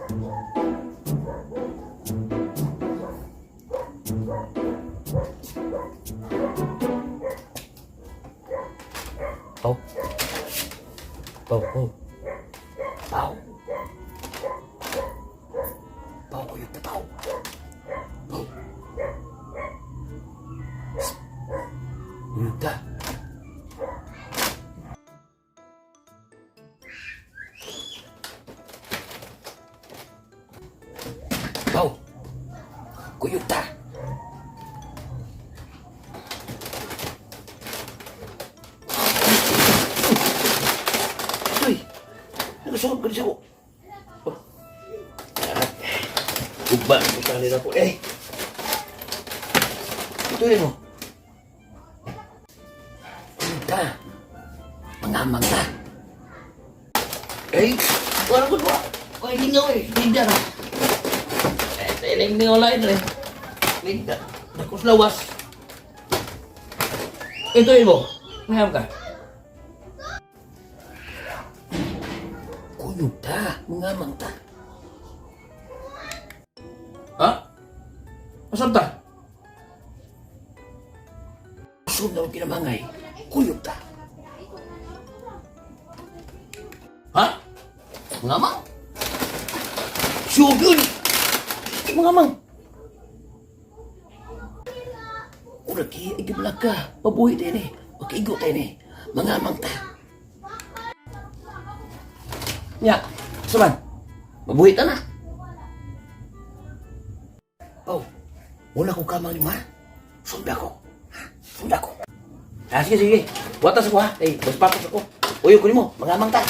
Pau. Pau, Pau. Pau. Pau, kuyog na Pau. Pau. Kuyog ka. Pau. Kuyog ka. Uy, nagasuot ka siya ko. Ugba, putali na po. Ito yun mo. Ka, mangamang ka. Wala ko ba? Kaya hingaw hindi na. Hindi ko lain rin. Hindi na. Nakuslawas. Ito yun mo. Mangam ka. Kuyog ta. Mangamang ta. Ha? Masam ta? Masam na kinamangay. Kuyog ta. Ha? Mangamang? Siyog yun. Mangamang. Kung nag-iigiblak ka, mabuhi tayo ni. Magkaigo tayo ni. Mangamang ta. Nya, saman. Mabuhi ta na. Oh, wala ko kamang lima. Sumbi ako. Sumbi ako. Sige, sige. Buatas ako ha. Mas papas ako. Uyo ko ni mo. Mangamang ta.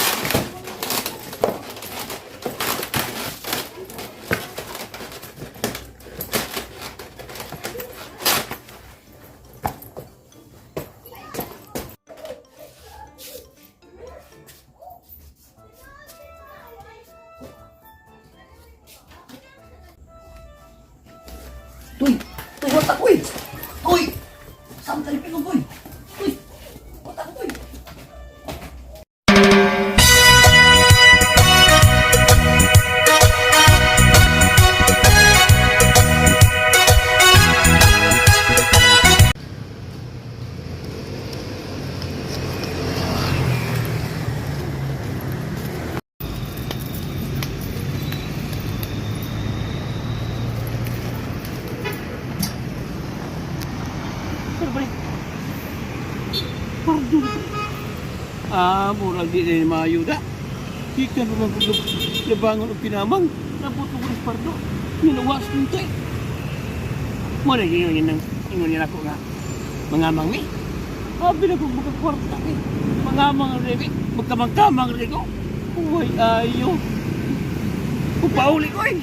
Tuy, wata ko eh. Tuy, saan tayo pinong Tuy? Tuy, wata ko Tuy. Murag di na maayuda. Ikan naman kung labangan o pinamang. Nabuto ko rin pardo. Nilawas nito eh. Muna yun ingon ako nga. Mangamang ni. Sabi na kung magkakwarta eh. Mangamang rin eh. Magkamang-kamang rin ko. Uy, ayo. Upauli ko eh.